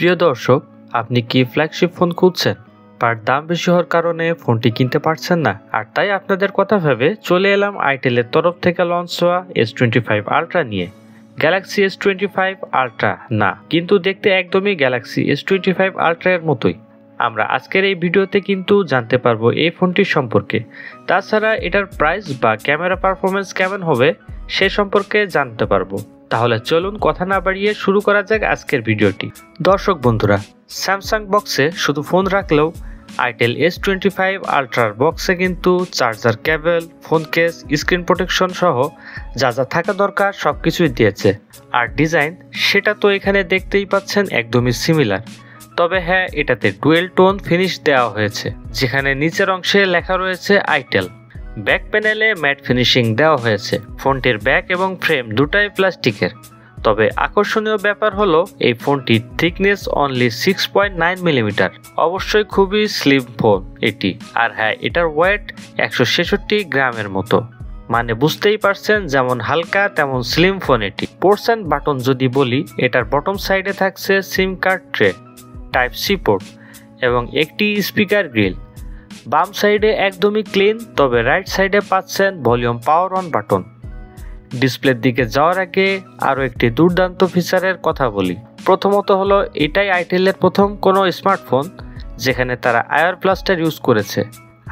প্রিয় দর্শক, আপনি কি ফ্ল্যাগশিপ ফোন খুঁজছেন বাট দাম বেশি হওয়ার কারণে ফোনটি কিনতে পারছেন না? আর তাই আপনাদের কথা ভেবে চলে এলাম আইটেলের তরফ থেকে লঞ্চ হওয়া S25 আলট্রা নিয়ে। গ্যালাক্সি S25 আলট্রা না, কিন্তু দেখতে একদমই গ্যালাক্সি S25 আলট্রা এর মতোই। আমরা আজকের এই ভিডিওতে কিন্তু জানতে পারবো এই ফোনটির সম্পর্কে, তাছাড়া এটার প্রাইস বা ক্যামেরা পারফরমেন্স কেমন হবে সে সম্পর্কে জানতে পারবো। তাহলে চলুন কথা না বাড়িয়ে শুরু করা যাক আজকের ভিডিওটি। দর্শক বন্ধুরা, স্যামসাং বক্সে শুধু ফোন রাখলেও আইটেল S25 আলট্রার বক্সে কিন্তু charger cable, phone case, screen protection সহ যা যা থাকা দরকার সব কিছুই দিয়েছে। আর ডিজাইন সেটা তো এখানে দেখতেই পাচ্ছেন একদমই সিমিলার, তবে হ্যাঁ, এটাতে ডুয়েল টোন ফিনিশ দেওয়া হয়েছে, যেখানে নিচের অংশে লেখা রয়েছে আইটেল। ব্যাক প্যানেলে ম্যাট ফিনিশিং দেওয়া হয়েছে। ফোনটির ব্যাক এবং ফ্রেম দুটাই প্লাস্টিকের, তবে আকর্ষণীয় ব্যাপার হলো এই ফোনটির থিকনেস অনলি 6.9 মিলিমিটার। অবশ্যই খুবই স্লিম ফোন এটি। আর হ্যাঁ, এটার ওয়েট 166 গ্রামের মতো, মানে বুঝতেই পারছেন যেমন হালকা তেমন স্লিম ফোন এটি। পোর্টস অ্যান্ড বাটন যদি বলি, এটার বটম সাইডে থাকছে SIM card tray, type C port এবং একটি স্পিকার গ্রিল। বাম সাইডে একদমই ক্লিন, তবে রাইট সাইডে পাচ্ছেন ভলিউম পাওয়ার অন বাটন। ডিসপ্লের দিকে যাওয়ার আগে আরও একটি দুর্দান্ত ফিচারের কথা বলি। প্রথমত হলো, এটাই আইটেলের প্রথম কোনো স্মার্টফোন যেখানে তারা আইআর ব্লাস্টার ইউজ করেছে।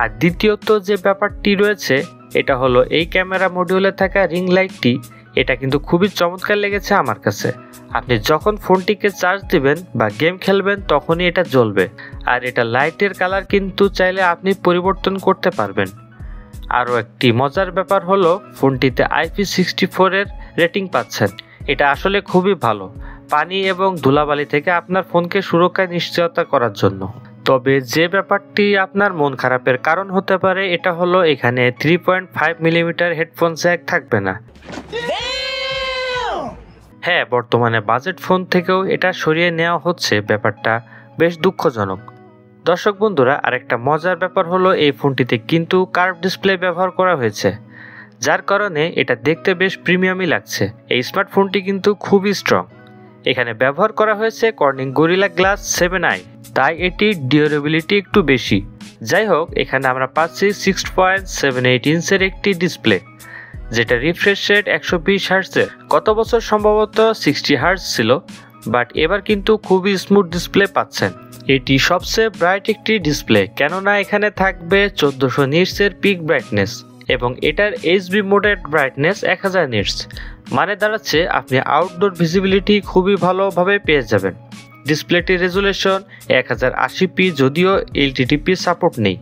আর দ্বিতীয়ত যে ব্যাপারটি রয়েছে, এটা হলো এই ক্যামেরা মডিউলে থাকা রিং লাইটটি। এটা কিন্তু খুবই চমৎকার লেগেছে আমার কাছে। আপনি যখন ফোনটিকে চার্জ দিবেন বা গেম খেলবেন তখনই এটা জ্বলবে। আর এটা লাইটের কালার কিন্তু চাইলে আপনি পরিবর্তন করতে পারবেন। আরও একটি মজার ব্যাপার হলো, ফোনটিতে IP64 এর রেটিং পাচ্ছেন। এটা আসলে খুবই ভালো, পানি এবং ধুলাবালি থেকে আপনার ফোনকে সুরক্ষায় নিশ্চয়তা করার জন্য। তবে যে ব্যাপারটি আপনার মন খারাপের কারণ হতে পারে, এটা হলো এখানে 3.5 মিলিমিটার হেডফোন জ্যাক থাকবে না। হ্যাঁ, বর্তমানে বাজেট ফোন থেকেও এটা সরিয়ে নেওয়া হচ্ছে, ব্যাপারটা বেশ দুঃখজনক। দর্শক বন্ধুরা, আরেকটা মজার ব্যাপার হলো এই ফোনটিতে কিন্তু কার্ভ ডিসপ্লে ব্যবহার করা হয়েছে, যার কারণে এটা দেখতে বেশ প্রিমিয়ামই লাগছে। এই স্মার্টফোনটি কিন্তু খুবই স্ট্রং। এখানে ব্যবহার করা হয়েছে কর্নিং গরিলা গ্লাস 7i, তাই এটির ডিউরেবিলিটি একটু বেশি। যাই হোক, এখানে আমরা পাচ্ছি 6.78 ইঞ্চের একটি ডিসপ্লে, যেটা রিফ্রেশ রেট 120 হার্টজের। গত বছর সম্ভবত 60 হার্টজ ছিল, বাট এবার কিন্তু খুবই স্মুথ ডিসপ্লে পাচ্ছেন। এটি সবচেয়ে ব্রাইট একটি ডিসপ্লে, কেননা এখানে থাকবে 1400 নিটসের পিক ব্রাইটনেস এবং এটার এইচবি মোডের ব্রাইটনেস 1000 নিটস, মানে দাঁড়াচ্ছে আপনি আউটডোর ভিজিবিলিটি খুবই ভালোভাবে পেয়ে যাবেন। ডিসপ্লেটির রেজুলেশন 1080p, যদিও এলটিটিপি সাপোর্ট নেই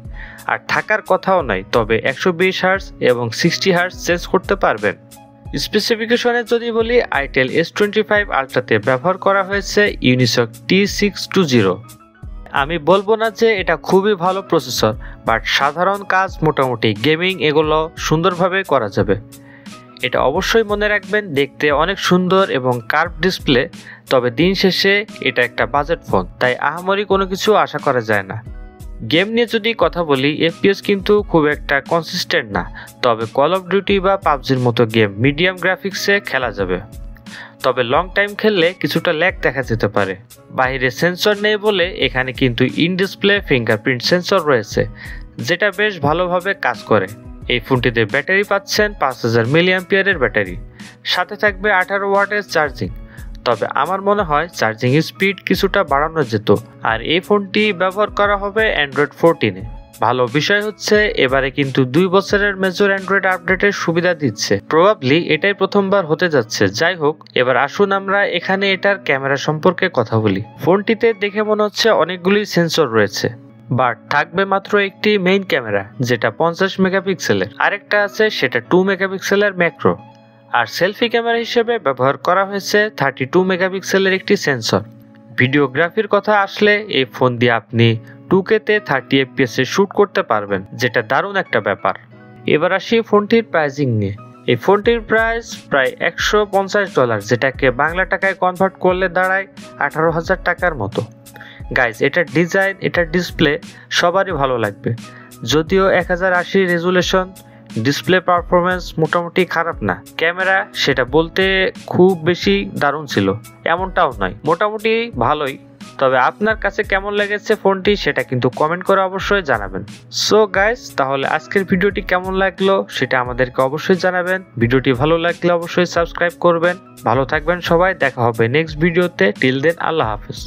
আর থাকার কথাও নয়, তবে 120 হার্টজ এবং 60 হার্টজ চেঞ্জ করতে পারবেন। স্পেসিফিকেশনে যদি বলি, আইটেল S25 আলট্রাতে ব্যবহার করা হয়েছে ইউনিসক T620। আমি বলবো না যে এটা খুবই ভালো প্রসেসর, বাট সাধারণ কাজ, মোটামুটি গেমিং, এগুলো সুন্দরভাবে করা যাবে। এটা অবশ্যই মনে রাখবেন, দেখতে অনেক সুন্দর এবং কার্ভ ডিসপ্লে, তবে দিন শেষে এটা একটা বাজেট ফোন, তাই আহামরি কোনো কিছু আশা করা যায় না। গেম নিয়ে যদি কথা বলি, FPS কিন্তু খুব একটা কনসিস্টেন্ট না, তবে কল অফ ডিউটি বা পাবজির মতো গেম মিডিয়াম গ্রাফিক্সে খেলা যাবে। তবে লং টাইম খেললে কিছুটা ল্যাগ দেখা যেতে পারে। বাইরে সেন্সর নেই বলে এখানে কিন্তু ইন ডিসপ্লে ফিঙ্গারপ্রিন্ট সেন্সর রয়েছে, যেটা বেশ ভালোভাবে কাজ করে। এই ফোনটিতে ব্যাটারি পাচ্ছেন 5000 মিলিঅ্যাম্পিয়ারের ব্যাটারি, সাথে থাকবে 18 ওয়াটের চার্জিং। তবে আমার মনে হয় চার্জিং স্পিড কিছুটা বাড়ানো যেত। আর এই ফোনটি ব্যবহার করা হবে অ্যান্ড্রয়েড 14-এ। ভালো বিষয় হচ্ছে, এবারে কিন্তু 2 বছরের মেজর অ্যান্ড্রয়েড আপডেটের সুবিধা দিচ্ছে। প্রবাবলি এটাই প্রথমবার হতে যাচ্ছে। যাই হোক, এবার আসুন আমরা এখানে এটার ক্যামেরা সম্পর্কে কথা বলি। ফোনটিতে দেখে মনে হচ্ছে অনেকগুলি সেন্সর রয়েছে, বাট থাকবে মাত্র একটি মেইন ক্যামেরা, যেটা 50 মেগাপিক্সেলের। আরেকটা আছে, সেটা 2 মেগাপিক্সেলের ম্যাক্রো। আর সেলফি ক্যামেরা হিসেবে ব্যবহার করা হয়েছে 32 মেগাপিক্সেলের একটি সেন্সর। ভিডিওগ্রাফির কথা আসলে, এই ফোন দিয়ে আপনি 2K-তে 30 FPS-এ শ্যুট করতে পারবেন, যেটা দারুণ একটা ব্যাপার। এবার আসি ফোনটির প্রাইসিং নিয়ে। এই ফোনটির প্রাইস প্রায় $150, যেটাকে বাংলা টাকায় কনভার্ট করলে দাঁড়ায় 18,000 টাকার মতো। গাইজ, এটার ডিজাইন, এটার ডিসপ্লে সবারই ভালো লাগবে। যদিও 1080 রেজুলেশন, ডিসপ্লে পারফরমেন্স মোটামুটি খারাপ না। ক্যামেরা সেটা বলতে খুব বেশি দারুণ ছিল এমনটাও নয়, মোটামুটি ভালোই। তবে আপনার কাছে কেমন লেগেছে ফোনটি সেটা কিন্তু কমেন্ট করে অবশ্যই জানাবেন। সো গাইস, তাহলে আজকের ভিডিওটি কেমন লাগলো সেটা আমাদেরকে অবশ্যই জানাবেন। ভিডিওটি ভালো লাগলে অবশ্যই সাবস্ক্রাইব করবেন। ভালো থাকবেন সবাই, দেখা হবে নেক্সট ভিডিওতে। টিল দেন, আল্লাহ হাফেজ।